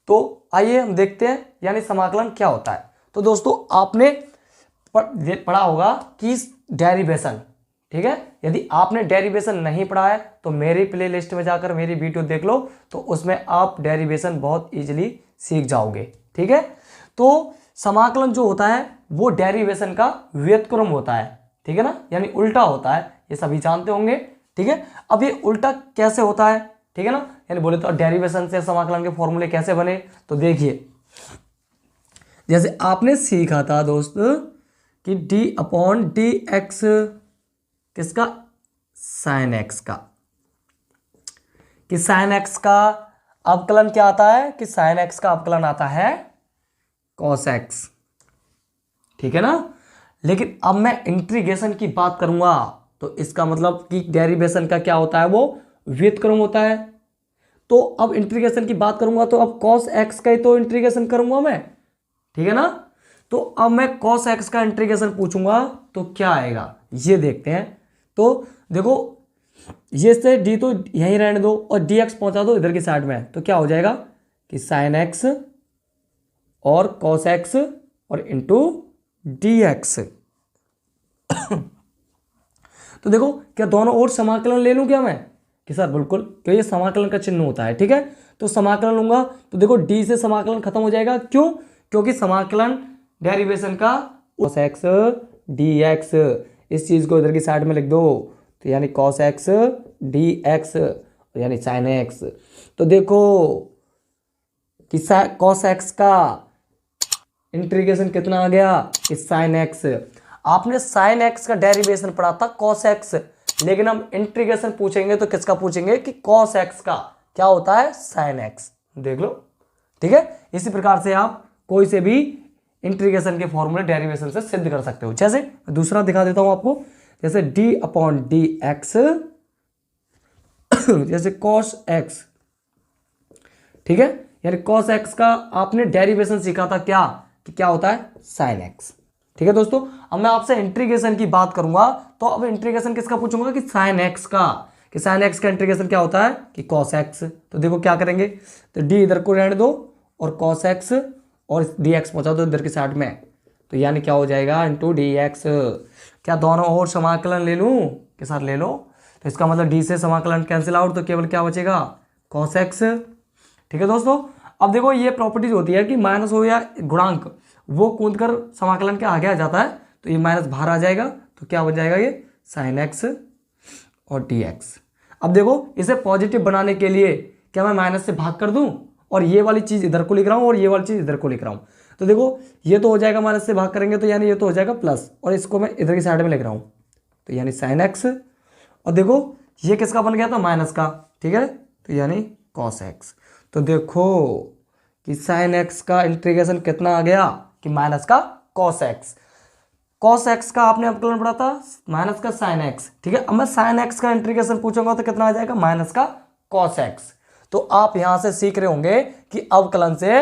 तो आइए हम देखते हैं यानी समाकलन क्या होता है। तो दोस्तों आपने पढ़ा होगा कि डेरिवेशन, ठीक है। यदि आपने डेरिवेशन नहीं पढ़ा है तो मेरी प्लेलिस्ट में जाकर मेरी वीडियो देख लो, तो उसमें आप डेरिवेशन बहुत इजीली सीख जाओगे, ठीक है। तो समाकलन जो होता है वो डेरिवेशन का व्युत्क्रम होता है, ठीक है ना, यानी उल्टा होता है, ये सभी जानते होंगे, ठीक है। अब ये उल्टा कैसे होता है, ठीक है ना, यानी बोले तो डेरिवेशन से समाकलन के फॉर्मूले कैसे बने, तो देखिए जैसे आपने सीखा था दोस्त कि d/dx किसका, साइन एक्स का, कि साइन एक्स का अवकलन क्या आता है, कि साइन एक्स का अवकलन आता है कॉस एक्स, ठीक है ना। लेकिन अब मैं इंटीग्रेशन की बात करूंगा तो इसका मतलब कि डेरिवेशन का क्या होता है, वो व्युत्क्रम होता है। तो अब इंटीग्रेशन की बात करूंगा तो अब कॉस एक्स का ही तो इंटीग्रेशन करूंगा मैं, ठीक है ना। तो अब मैं कॉस एक्स का इंटीग्रेशन पूछूंगा तो क्या आएगा ये देखते हैं। तो देखो ये से डी तो यहीं रहने दो और डी एक्स पहुंचा दो इधर की साइड में, तो क्या हो जाएगा कि साइन एक्स और कॉस एक्स और इंटू डी एक्स। तो देखो क्या दोनों ओर समाकलन ले लूं क्या मैं, कि सर बिल्कुल, क्यों ये समाकलन का चिन्ह होता है, ठीक है। तो समाकलन लूंगा तो देखो डी से समाकलन खत्म हो जाएगा, क्यों, क्योंकि समाकलन डेरिवेशन का cos x dx, इस चीज को इधर की साइड में लिख दो, तो यानी cos x dx यानी sin x। तो देखो कि cos x का इंटीग्रेशन कितना आ गया, कि sin x। आपने sin x का डेरिवेशन पढ़ा था cos x, लेकिन हम इंटीग्रेशन पूछेंगे तो किसका पूछेंगे, कि cos x का क्या होता है, sin x, देख लो, ठीक है। इसी प्रकार से आप कोई से भी इंटीग्रेशन के फॉर्मूले डेरिवेशन से सिद्ध कर सकते हो। जैसे दूसरा दिखा देता हूं आपको, जैसे d/dx जैसे cos x, ठीक है, यानी cos x का आपने डेरिवेशन सीखा था क्या, कि क्या होता है sin x, ठीक है दोस्तों। अब मैं आपसे इंटीग्रेशन की बात करूंगा तो अब इंटीग्रेशन किसका पूछूंगा, कि sin x का, कि sin x का इंटीग्रेशन क्या होता है, कि cos x। तो देखो क्या करेंगे, तो d इधर को रहने दो और cos x और dx पहुंचा दो इधर की साइड में, तो यानी क्या हो जाएगा, इंटू dx। क्या दोनों और समाकलन ले लूं, के साथ ले लो, तो इसका मतलब d से समाकलन कैंसिल आउट, तो केवल क्या बचेगा, cos x, ठीक है दोस्तों। अब देखो ये प्रॉपर्टीज होती है कि माइनस हो या गुणांक वो कूद कर समाकलन के आगे आ जाता है, तो ये माइनस बाहर आ जाएगा, तो क्या बन जाएगा, ये sin x और dx। अब देखो इसे पॉजिटिव बनाने के लिए क्या मैं माइनस से भाग कर दूं और ये वाली चीज इधर को लिख रहा हूं और ये वाली चीज इधर को लिख रहा हूं, तो देखो ये तो हो जाएगा माइनस से भाग करेंगे तो यानी ये तो हो जाएगा प्लस, और इसको मैं इधर की साइड में लिख रहा हूं, तो यानी sin x। और देखो ये किसका बन गया था, माइनस का, ठीक है, तो यानी cos x। तो देखो कि sin x का इंटीग्रेशन कितना आ गया, कि माइनस का cos x। cos x का आपने अवकलन पढ़ा था माइनस का sin x, ठीक है। अब मैं sin x का इंटीग्रेशन पूछूंगा तो कितना आ जाएगा, माइनस का cos x। तो आप यहां से सीख रहे होंगे कि अवकलन से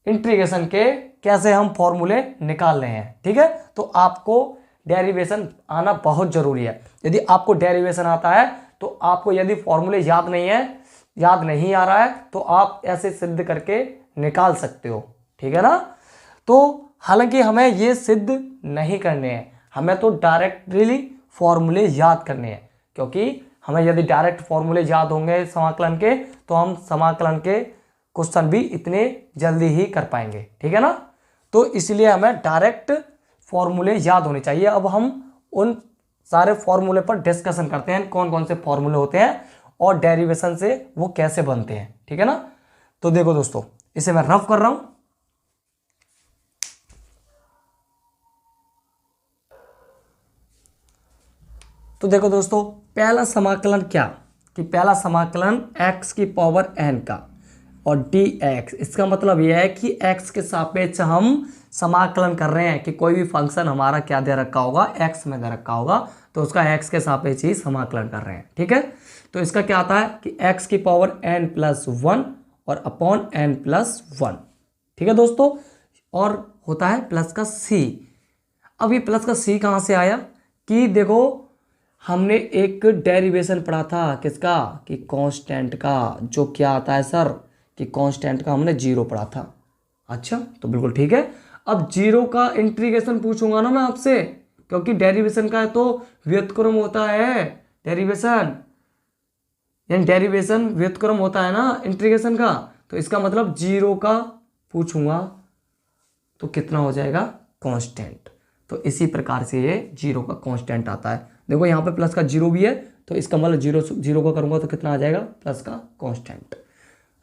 इंटीग्रेशन के कैसे हम फॉर्मूले निकाल रहे हैं, ठीक है। तो आपको डेरिवेशन आना बहुत जरूरी है। यदि आपको डेरिवेशन आता है तो आपको, यदि फॉर्मूले याद नहीं आ रहा है तो आप ऐसे सिद्ध करके निकाल सकते हो, ठीक है ना। तो हालांकि हमें ये सिद्ध नहीं करने हैं, हमें तो डायरेक्टली फॉर्मूले याद करने हैं, क्योंकि हमें यदि डायरेक्ट फॉर्मूले याद होंगे समाकलन के तो हम समाकलन के क्वेश्चन भी इतने जल्दी ही कर पाएंगे, ठीक है ना। तो इसलिए हमें डायरेक्ट फॉर्मूले याद होने चाहिए। अब हम उन सारे फॉर्मूले पर डिस्कशन करते हैं, कौन कौन से फॉर्मूले होते हैं और डेरिवेशन से वो कैसे बनते हैं, ठीक है ना। तो देखो दोस्तों इसे मैं रफ कर रहा हूं, तो देखो दोस्तों पहला समाकलन क्या, कि पहला समाकलन x की पावर n का और dx, इसका मतलब यह है कि x के सापेक्ष हम समाकलन कर रहे हैं, कि कोई भी फंक्शन हमारा क्या दे रखा होगा, x में दे रखा होगा, तो उसका x के सापेक्ष ही समाकलन कर रहे हैं, ठीक है। तो इसका क्या आता है कि x की पावर n+1 और अपॉन n+1, ठीक है दोस्तों। और होता है प्लस का c। अब ये प्लस का c कहाँ से आया, कि देखो हमने एक डेरिवेशन पढ़ा था किसका, कि कांस्टेंट का, जो क्या आता है सर, कि कांस्टेंट का हमने 0 पढ़ा था। अच्छा, तो बिल्कुल ठीक है। अब 0 का इंटीग्रेशन पूछूंगा ना मैं आपसे, क्योंकि डेरिवेशन का है तो व्युत्क्रम होता है डेरिवेशन, यानी डेरिवेशन व्युत्क्रम होता है ना इंटीग्रेशन का, तो इसका मतलब 0 का पूछूंगा तो कितना हो जाएगा कांस्टेंट। तो इसी प्रकार से ये 0 का कांस्टेंट आता है। देखो यहाँ पे प्लस का 0 भी है, तो इसका मतलब 0 का करूंगा तो कितना आ जाएगा प्लस का कांस्टेंट।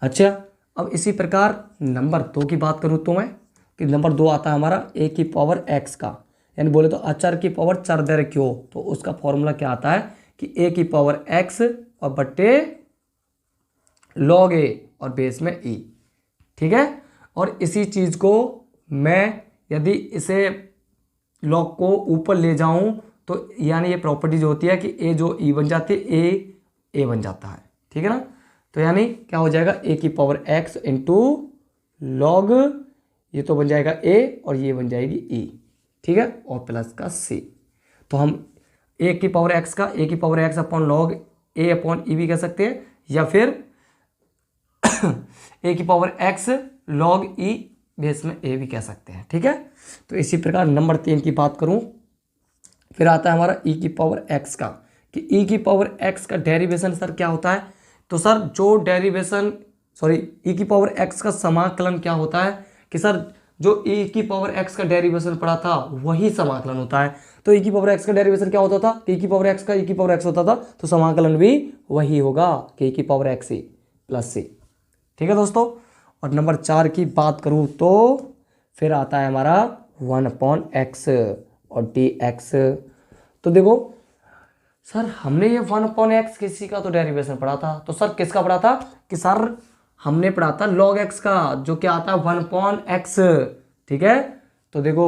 अच्छा, अब इसी प्रकार नंबर 2 की बात करूँ तो मैं, कि नंबर 2 आता है हमारा a की पावर x का, यानी बोले तो अचर की पावर चर दर क्यों, तो उसका फॉर्मूला क्या आता है कि a की पावर x और बट्टे log a और बेस में e। ठीक है, और इसी चीज को मैं यदि इसे log को ऊपर ले जाऊं तो यानी ये प्रॉपर्टी जो होती है कि a जो e बन जाती है a बन जाता है। ठीक है ना, तो यानी क्या हो जाएगा a की पावर x इंटू लॉग, ये तो बन जाएगा a और ये बन जाएगी e। ठीक है, और प्लस का c। तो हम a की पावर x का a की power x upon log a upon e भी कह सकते हैं, या फिर a की power x log e base में a भी कह सकते हैं। ठीक है, तो इसी प्रकार नंबर 3 की बात करूं, फिर आता है हमारा e की पावर x का, कि e की पावर x का डेरिवेशन सर क्या होता है, तो सर जो डेरिवेशन e की पावर x का समाकलन क्या होता है, कि सर जो e की पावर x का डेरिवेशन पढ़ा था वही समाकलन होता है। तो e की पावर x का डेरिवेशन क्या होता था कि e की पावर x का e की पावर x होता था, तो समाकलन भी वही होगा कि e की पावर x प्लस c। ठीक है दोस्तों, और नंबर 4 की बात करूं तो फिर आता है हमारा 1/x और dx। तो देखो सर हमने ये 1/x किसी का तो डेरिवेशन पढ़ा था, तो सर किसका पढ़ा था, कि सर हमने पढ़ा था log x का, जो क्या आता है 1/x। ठीक है, तो देखो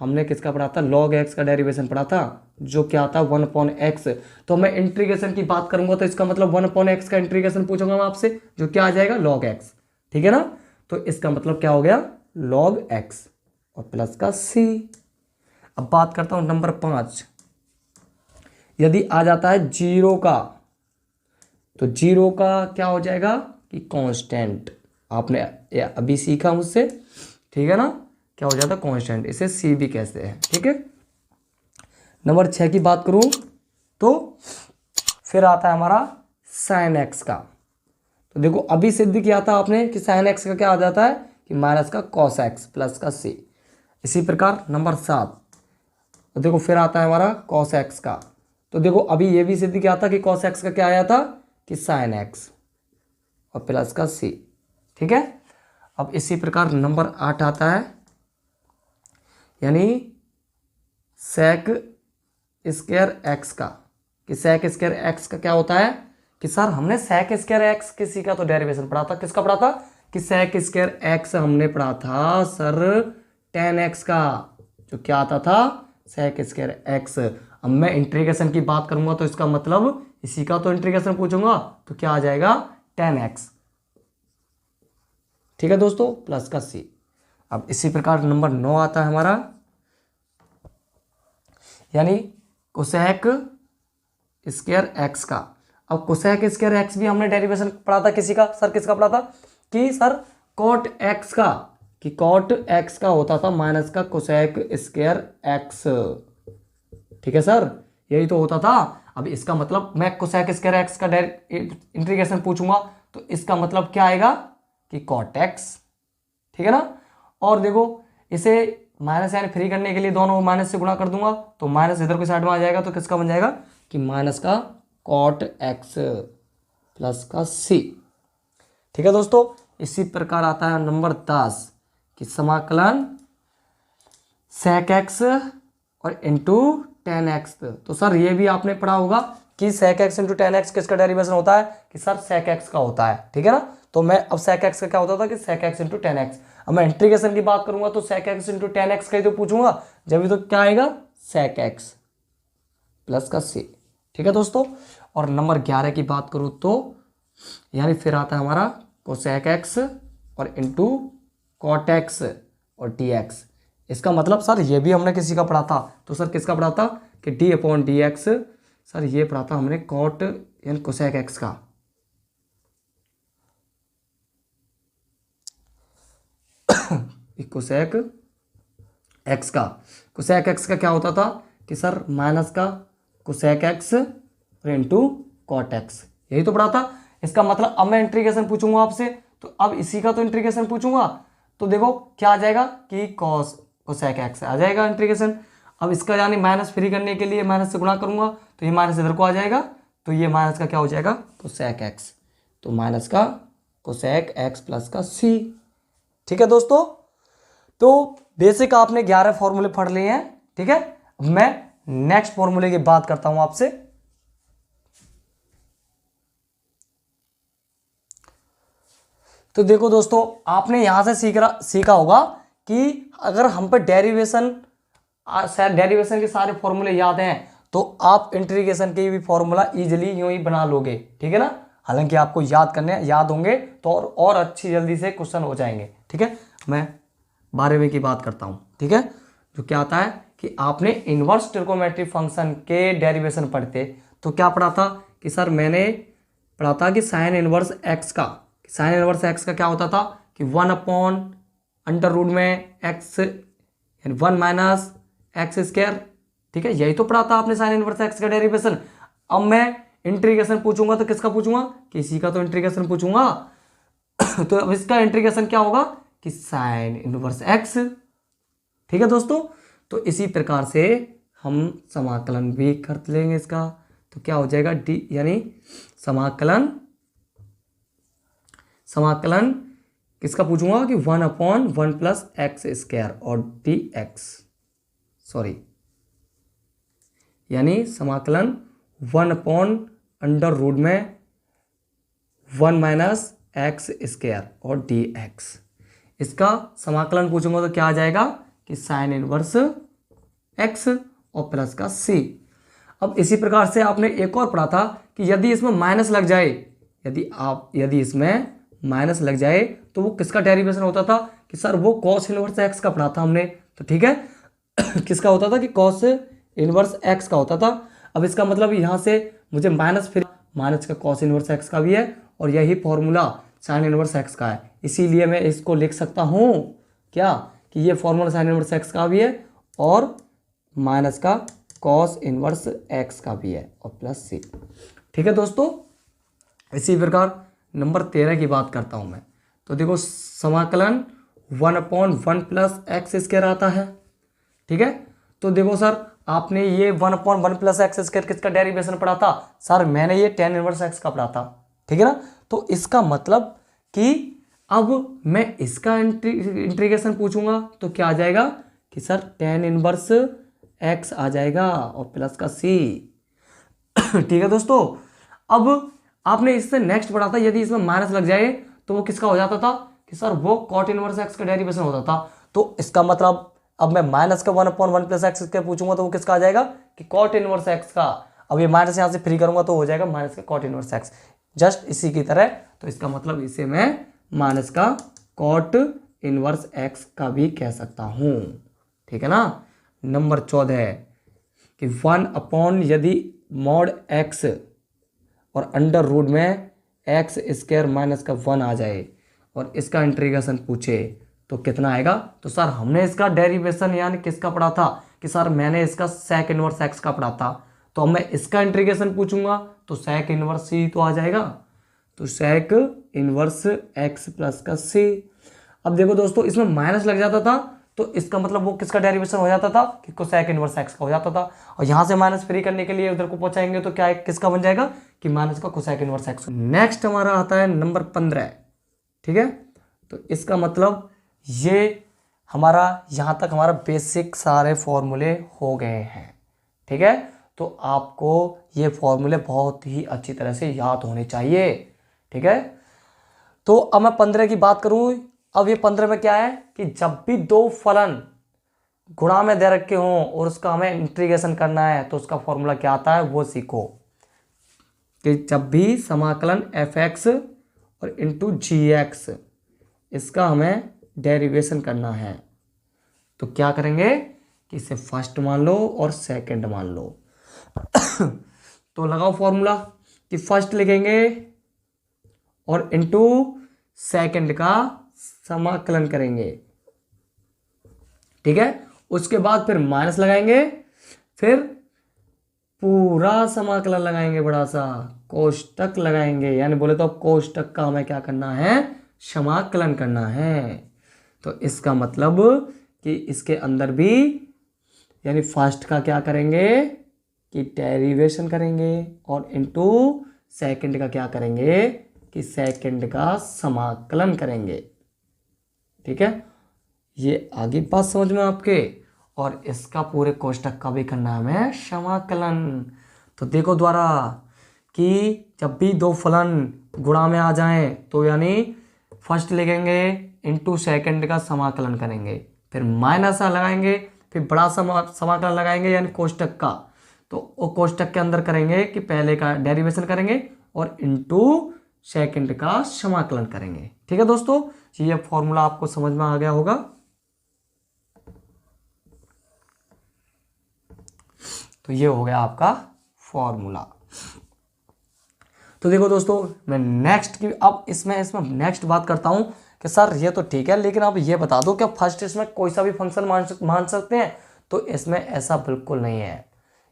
हमने किसका पढ़ा था, log x का डेरिवेशन पढ़ा था, जो क्या आता है 1/x। तो मैं इंटीग्रेशन की बात करूंगा तो इसका मतलब 1/x का इंटीग्रेशन पूछूंगा मैं आपसे, जो क्या आ जाएगा log x। ठीक है ना, तो इसका मतलब क्या हो गया log x और प्लस का c। अब बात करता हूं नंबर 5, यदि आ जाता है 0 का, तो 0 का क्या हो जाएगा कि कांस्टेंट, आपने अभी सीखा मुझसे। ठीक है ना, क्या हो जाता है कांस्टेंट, इसे c भी कहते हैं। ठीक है, नंबर 6 की बात करूं तो फिर आता है हमारा sin x का। तो देखो अभी सिद्ध किया था आपने कि sin x का क्या आ जाता है कि माइनस का cos x प्लस का c। इसी प्रकार नंबर 7, तो देखो फिर आता है हमारा cos x का। तो देखो अभी ये भी सिद्ध किया था कि cos x का क्या आया था कि sin x और प्लस का c। ठीक है, अब इसी प्रकार नंबर 8 आता है, यानी sec स्क्वायर x का, कि sec स्क्वायर x का क्या होता है कि सर हमने sec स्क्वायर x किसी का तो डेरिवेशन पढ़ा था, किसका पढ़ा था कि sec स्क्वायर x हमने पढ़ा था सर tan x का, जो क्या आता था sec स्क्वायर x। अब मैं इंटीग्रेशन की बात करूंगा तो इसका मतलब इसी का तो इंटीग्रेशन पूछूंगा तो क्या आ जाएगा tan x। ठीक है दोस्तों, प्लस का c। अब इसी प्रकार नंबर 9 आता है हमारा, यानी कोसेक स्क्वायर x का। अब कोसेक स्क्वायर x भी हमने डेरिवेशन पढ़ा था किसी का, सर किसका पढ़ा था कि सर कॉट x का, कि कॉट x का होता था माइनस का कोसेक स्क्वायर x। ठीक है सर, यही तो होता था। अब इसका मतलब मैं कोसेक स्क्वायर x का इंटीग्रेशन पूछूंगा तो इसका मतलब क्या आएगा कि कॉट x। ठीक है ना, और देखो इसे माइनस यानी फ्री करने के लिए दोनों माइनस से गुणा कर दूंगा तो माइनस इधर की साइड में आ जाएगा, तो किसका बन जाएगा कि माइनस का कॉट x प्लस का c। ठीक है दोस्तों, इसी प्रकार आता है नंबर 10 कि समाकलन sec x और इंटू टेन एक्स। तो सर ये भी आपने पढ़ा होगा कि sec x into ten x किसका डेरिवेशन होता है कि सर sec x का होता है। ठीक है ना, तो मैं अब sec x का क्या होता था कि sec x into ten x. अब मैं इंटीग्रेशन की बात करूंगा तो sec x into ten x का ही तो पूछूंगा, जब भी तो क्या आएगा sec x प्लस का c। ठीक है दोस्तों, और नंबर 11 की बात करूं तो यानी फिर आता है हमारा cosec x और इंटू cot x और dx। इसका मतलब सर ये भी हमने किसी का पढ़ा था, तो सर किसका पढ़ा था कि d upon d x. Sir ये पढ़ा था हमने cot यानी cosec x का। कोसेक एक्स का। कोसेक एक्स का क्या होता था कि सर माइनस का cosec x into cot x, यही तो पढ़ा था। इसका मतलब अब मैं इंटीग्रेशन पूछूंगा आपसे, तो अब इसी का तो इंटीग्रेशन पूछूंगा, तो देखो क्या आ जाएगा कि कोसेक एक्स आ जाएगा इंटीग्रेशन। अब इसका यानी माइनस फ्री करने के लिए माइनस से गुणा करूंगा, तो ये माइनस इधर को आ जाएगा, तो ये माइनस का क्या हो जाएगा कोसेक एक्स, तो माइनस का कोसेक एक्स प्लस का सी। ठीक है दोस्तों, तो बेसिक आपने 11 फॉर्मूले पढ़ लिए हैं। ठीक है, अब मैं नेक्स्ट फॉर्मूले की बात करता हूं आपसे। तो देखो दोस्तों, आपने यहां से सीखा होगा कि अगर हम पे डेरिवेशन के सारे फॉर्मूले याद हैं तो आप इंटीग्रेशन के भी फॉर्मूला इजीली यूं ही बना लोगे। ठीक है ना, हालांकि आपको याद होंगे तो और अच्छी जल्दी से क्वेश्चन हो जाएंगे। ठीक है, मैं 12वें की बात करता हूं। ठीक है, जो क्या आता है कि आपने इनवर्स ट्रिगोनोमेट्रिक फंक्शन के डेरिवेशन पढ़ते तो क्या पढ़ा था कि सर मैंने पढ़ा था कि साइन इनवर्स एक्स का क्या होता था कि 1/√में एक्स यानी 1 माइनस एक्स स्क्वायर। ठीक है, यही तो पढ़ा था आपने साइन इनवर्स एक्स का डेरिवेशन। अब मैं इंटीग्रेशन पूछूंगा तो किसका पूछूंगा, किसी का तो इंटीग्रेशन पूछूंगा तो अब इसका इंटीग्रेशन क्या होगा कि साइन इनवर्स एक्स। ठीक है दोस्तों, तो इसी प्रकार से हम समाकलन भी कर लेंगे इसका, तो क्या हो जाएगा डी यानी समाकलन किसका पूछूंगा कि 1/1 प्लस एक्स स्क्वायर और डी एक्स, सॉरी यानी समाकलन 1/√में 1 माइनस एक्स स्क्वायर और डी एक्स, इसका समाकलन पूछूंगा तो क्या आ जाएगा कि साइन इनवर्स एक्स और प्लस का सी। अब इसी प्रकार से आपने एक और पढ़ा था कि यदि इसमें माइनस लग जाए, यदि इसमें माइनस लग जाए तो वो किसका डेरिवेशन होता था कि सर वो कॉस इनवर्स एक्स का पढ़ा था हमने। तो ठीक है किसका होता था कि कॉस इनवर्स एक्स का होता था। अब इसका मतलब यहाँ से मुझे माइनस का कॉस इनवर्स एक्स का भी है और यही फॉर्मूला साइन इनवर्स एक्स का है, इसीलिए मैं इसको लिख सकता हूँ क्या कि ये फॉर्मूला साइन इनवर्स एक्स का भी है और माइनस का कॉस इनवर्स एक्स का भी है और प्लस सी। ठीक है दोस्तों, इसी प्रकार नंबर 13 की बात करता हूँ मैं। तो देखो समाकलन 1/1 प्लस एक्स स्क्वायर आता है। ठीक है, तो देखो सर आपने ये 1/1 प्लस एक्स स्क्वायर किसका डेरिवेशन पढ़ा था, सर मैंने ये tan इनवर्स एक्स का पढ़ा था। ठीक है ना, तो इसका मतलब कि अब मैं इसका इंटीग्रेशन पूछूंगा तो क्या आ जाएगा कि सर tan इनवर्स एक्स आ जाएगा और प्लस का सी। ठीक है दोस्तों, अब आपने इससे नेक्स्ट पढ़ा था यदि इसमें माइनस लग जाए तो वो किसका हो जाता था कि सर वो कॉट इनवर्स एक्स का डेरिवेशन होता था। तो इसका मतलब अब मैं माइनस का 1/1 प्लस एक्स का पूछूंगा तो वो किसका आ जाएगा कि कॉट इनवर्स एक्स का। अब ये माइनस यहाँ से फ्री करूंगा तो हो जाएगा माइनस का कॉट इनवर्स एक्स, जस्ट इसी की तरह। तो इसका मतलब इसे मैं माइनस का कॉट इनवर्स एक्स का भी कह सकता हूँ। ठीक है ना, नंबर 14 है कि 1/ यदि मॉड एक्स और √ में एक्स स्क्वायर माइनस का 1 आ जाए और इसका इंटीग्रेशन पूछे तो कितना आएगा। तो सर हमने इसका डेरिवेशन यानी किसका पढ़ा था कि सर मैंने इसका सेक इनवर्स एक्स का पढ़ा था, तो अब मैं इसका इंटीग्रेशन पूछूंगा तो सेक इनवर्स सी तो आ जाएगा, तो सेक इनवर्स एक्स प्लस का सी। अब देखो दोस्तों इसमें माइनस लग जाता था तो इसका मतलब वो किसका डेरिवेशन हो जाता था कि कोसेक इनवर्स एक्स का हो जाता था, और यहाँ से माइनस फ्री करने के लिए उधर को पहुंचाएंगे तो क्या किसका बन जाएगा कि माइनस का कोसेक इनवर्स एक्स। नेक्स्ट हमारा आता है नंबर 15। ठीक है, तो इसका मतलब ये हमारा यहाँ तक हमारा बेसिक सारे फॉर्मूले हो गए हैं। ठीक है, तो आपको ये फॉर्मूले बहुत ही अच्छी तरह से याद होने चाहिए। ठीक है, तो अब मैं 15 की बात करूँ। अब ये 15 में क्या है कि जब भी दो फलन गुणा में दे रखे हों और उसका हमें इंटीग्रेशन करना है तो उसका फॉर्मूला क्या आता है वो सीखो कि जब भी समाकलन f(x) और इंटू g(x) इसका हमें डेरिवेशन करना है तो क्या करेंगे कि इसे फर्स्ट मान लो और सेकंड मान लो। तो लगाओ फॉर्मूला कि फर्स्ट लिखेंगे और इंटू सेकंड का समाकलन करेंगे। ठीक है। उसके बाद फिर माइनस लगाएंगे, फिर पूरा समाकलन लगाएंगे, बड़ा सा कोष्टक लगाएंगे, यानी बोले तो अब कोष्टक का हमें क्या करना है, समाकलन करना है। तो इसका मतलब कि इसके अंदर भी यानी फर्स्ट का क्या करेंगे कि डेरिवेशन करेंगे और इनटू सेकंड का क्या करेंगे कि सेकंड का समाकलन करेंगे। ठीक है, ये आगे बात समझ में आपके। और इसका पूरे कोष्टक का भी करना है हमें समाकलन। तो देखो द्वारा कि जब भी दो फलन गुणा में आ जाएं तो यानी फर्स्ट लिखेंगे इनटू सेकंड का समाकलन करेंगे, फिर माइनस लगाएंगे, फिर बड़ा समाकलन लगाएंगे यानी कोष्टक का। तो वो कोष्टक के अंदर करेंगे कि पहले का डेरिवेशन करेंगे और इनटू सेकंड का समाकलन करेंगे। ठीक है दोस्तों, ये फॉर्मूला आपको समझ में आ गया होगा। तो ये हो गया आपका फॉर्मूला। तो देखो दोस्तों, मैं नेक्स्ट की अब इसमें नेक्स्ट बात करता हूं कि सर ये तो ठीक है, लेकिन आप ये बता दो क्या फर्स्ट इसमें कोई सा भी फंक्शन मान सकते हैं? तो इसमें ऐसा बिल्कुल नहीं है,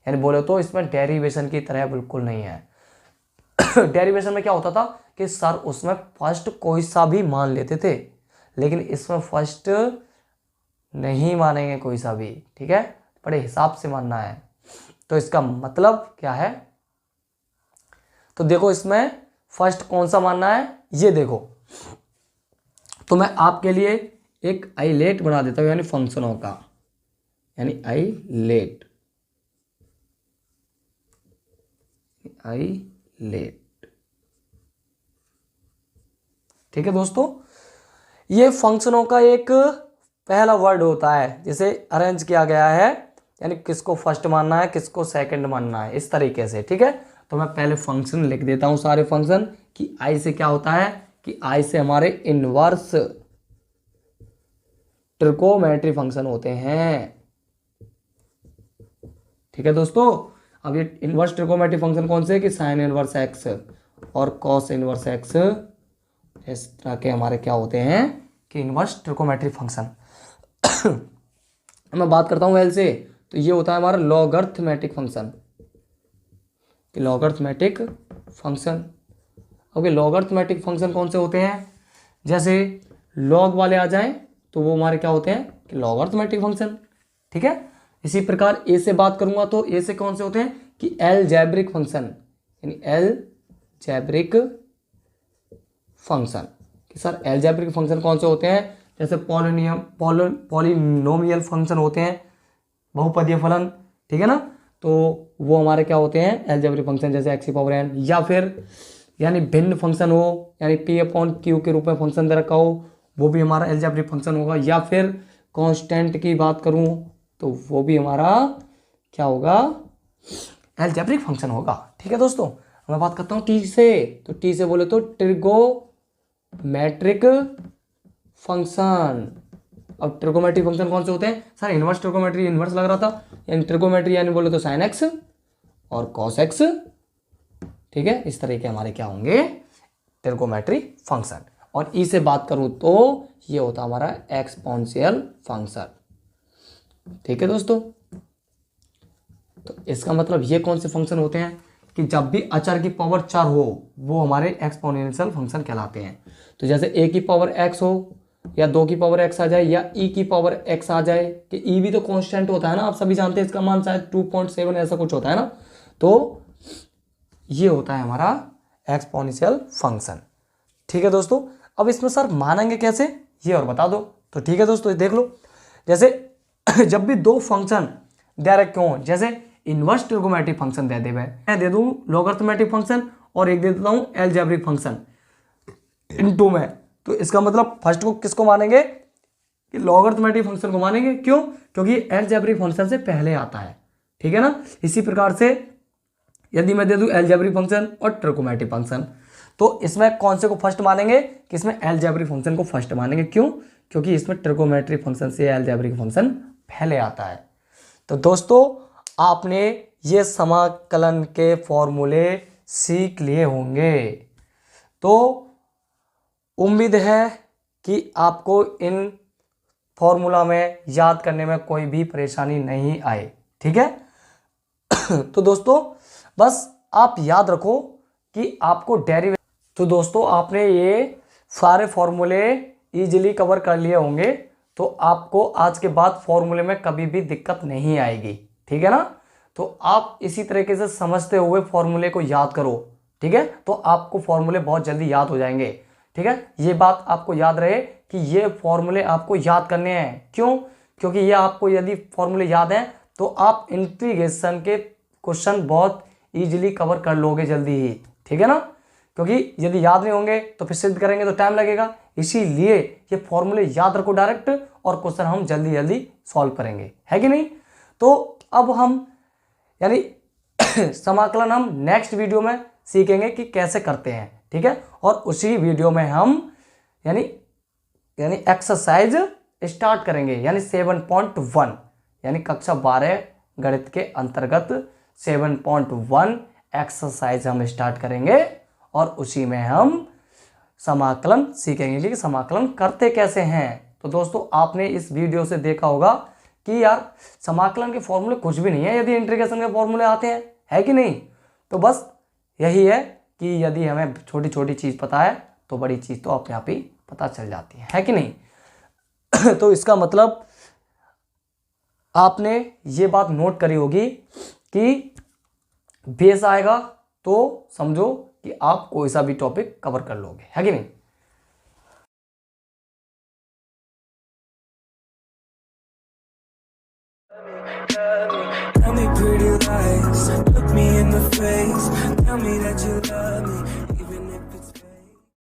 यानी बोले तो इसमें डेरिवेशन की तरह बिल्कुल नहीं है। डेरिवेशन में क्या होता था कि सर उसमें फर्स्ट कोई सा भी मान लेते थे, लेकिन इसमें फर्स्ट नहीं मानेंगे कोई सा भी। ठीक है, बड़े हिसाब से मानना है। तो इसका मतलब क्या है, तो देखो इसमें फर्स्ट कौन सा मानना है ये देखो। तो मैं आपके लिए एक आइलेट बना देता हूं, यानी फंक्शनों का, यानी आइलेट। ठीक है दोस्तों, ये फंक्शनों का एक पहला वर्ड होता है जिसे अरेंज किया गया है, यानी किसको फर्स्ट मानना है किसको सेकंड मानना है, इस तरीके से। ठीक है, तो मैं पहले फंक्शन लिख देता हूं सारे फंक्शन कि आई से क्या होता है कि आई से हमारे इनवर्स ट्रिकोमेट्री फंक्शन होते हैं। ठीक है दोस्तों, अब ये इनवर्स ट्रिकोमेट्री फंक्शन कौन से कि साइन इनवर्स एक्स और कॉस इनवर्स एक्स, इस तरह के हमारे क्या होते हैं कि इनवर्स ट्रिकोमेट्री फंक्शन। मैं बात करता हूं एल से, तो ये होता है हमारा लॉगरिथमेटिक फंक्शन, लॉगरिथमेटिक फंक्शन। ओके, लॉगरिथमेटिक फंक्शन कौन से होते हैं, जैसे लॉग वाले आ जाएं तो वो हमारे क्या होते हैं कि लॉगरिथमेटिक फंक्शन। ठीक है, इसी प्रकार ए से बात करूंगा तो ए से कौन से होते हैं कि एलजेब्रिक फंक्शन, यानी एलजेब्रिक फंक्शन। कि सर एलजेब्रिक फंक्शन कौन से होते हैं, जैसे पॉलिनोमियल फंक्शन होते हैं, बहुपदीय फलन। ठीक है ना, तो वो हमारे क्या होते हैं एलजेब्रिक फंक्शन, जैसे एक्स की पावर एन, या फिर यानी भिन्न फंक्शन हो, यानी पी अपॉन क्यू के रूप में फंक्शन दे रखा हो, वो भी हमारा एलजेब्रिक फंक्शन होगा। या फिर कांस्टेंट की बात करूं तो वो भी हमारा क्या होगा एलजेब्रिक फंक्शन होगा। ठीक है दोस्तों, मैं बात करता हूँ टी से, तो टी से बोले तो ट्रिगोमेट्रिक फंक्शन। अब ट्रिगोमेट्रिक फंक्शन कौन से होते हैं सर, इनवर्स ट्रिगोमेट्री, इनवर्स लग रहा था, यानी ट्रिगोमेट्री यानी बोले तो साइन एक्स और कॉस एक्स। ठीक है, इस तरह के हमारे क्या होंगे ट्रिगोमेट्री फंक्शन। और ई से बात करूं तो ये होता हमारा एक्सपोनेंशियल फंक्शन। ठीक है दोस्तों, तो इसका मतलब ये कौन से फंक्शन होते हैं कि जब भी अचर की पावर 4 हो वो हमारे एक्सपोनेंशियल फंक्शन कहलाते हैं। तो जैसे ए की पावर एक्स हो या 2 की पावर एक्स आ जाए या ई की पावर एक्स आ जाए, कि ई भी तो कांस्टेंट होता है ना, आप सभी जानते हैं, इसका मान शायद 2.7 ऐसा कुछ होता है ना। तो ये होता है हमारा एक्सपोनेंशियल फंक्शन। ठीक है दोस्तों, अब इसमें सर मानेंगे कैसे ये और बता दो। तो ठीक है दोस्तों, देख लो, जैसे जब भी दो फंक्शन दे रखे हों, जैसे इनवर्स ट्रिगोमेट्रिक फंक्शन दे दे, मैं दे दूं लॉगरिथमेटिक फंक्शन और एक दे देता हूं एलजेब्रिक फंक्शन इनटू में, तो इसका मतलब फर्स्ट को किसको मानेंगे कि लॉगरिथमेटिक फंक्शन को मानेंगे। क्यों, क्योंकि एलजेब्रिक फंक्शन से पहले आता है। ठीक है ना, इसी प्रकार से यदि मैं दे दूं एलजेब्रिक फंक्शन और ट्रिगोमेट्रिक फंक्शन, तो इसमें कौन से को फर्स्ट मानेंगे कि इसमें एलजेब्रिक फंक्शन को फर्स्ट मानेंगे। क्यों, क्योंकि इसमें ट्रिगोमेट्रिक फंक्शन से एलजेब्रिक फंक्शन पहले आता है। तो दोस्तों आपने ये समाकलन के फॉर्मूले सीख लिए होंगे, तो उम्मीद है कि आपको इन फॉर्मूला में याद करने में कोई भी परेशानी नहीं आए। ठीक है। तो दोस्तों बस आप याद रखो कि आपको डेरिवेशन, तो दोस्तों आपने ये सारे फॉर्मूले इजीली कवर कर लिए होंगे, तो आपको आज के बाद फॉर्मूले में कभी भी दिक्कत नहीं आएगी। ठीक है ना। तो आप इसी तरीके से समझते हुए फॉर्मूले को याद करो। ठीक है। तो आपको फॉर्मूले बहुत जल्दी याद हो जाएंगे। ठीक है। ये बात आपको याद रहे कि ये फॉर्मूले आपको याद करने हैं। क्यों? क्योंकि ये आपको यदि फॉर्मूले याद हैं तो आप इंटीग्रेशन के क्वेश्चन बहुत इजीली कवर कर लोगे जल्दी ही। ठीक है ना। क्योंकि यदि याद नहीं होंगे तो फिर सिद्ध करेंगे तो टाइम लगेगा, इसीलिए ये फॉर्मूले याद रखो डायरेक्ट, और क्वेश्चन हम जल्दी जल्दी सॉल्व करेंगे, है कि नहीं। तो अब हम यानी समाकलन हम नेक्स्ट वीडियो में सीखेंगे कि कैसे करते हैं। ठीक है। और उसी वीडियो में हम यानी एक्सरसाइज स्टार्ट करेंगे, यानी 7.1 यानी कक्षा 12 गणित के अंतर्गत 7.1 एक्सरसाइज हम स्टार्ट करेंगे, और उसी में हम समाकलन सीखेंगे कि समाकलन करते कैसे हैं। तो दोस्तों आपने इस वीडियो से देखा होगा कि यार समाकलन के फॉर्मूले कुछ भी नहीं है यदि इंटीग्रेशन के फॉर्मूले आते हैं, है कि नहीं। तो बस यही है कि यदि हमें छोटी छोटी चीज़ पता है तो बड़ी चीज़ तो अपने आप ही पता चल जाती है कि नहीं। तो इसका मतलब आपने ये बात नोट करी होगी कि बेस आएगा तो समझो कि आप कोई सा भी टॉपिक कवर कर लोगे, है कि नहीं। Tell me pretty lies, look me in the face, tell me that you love me.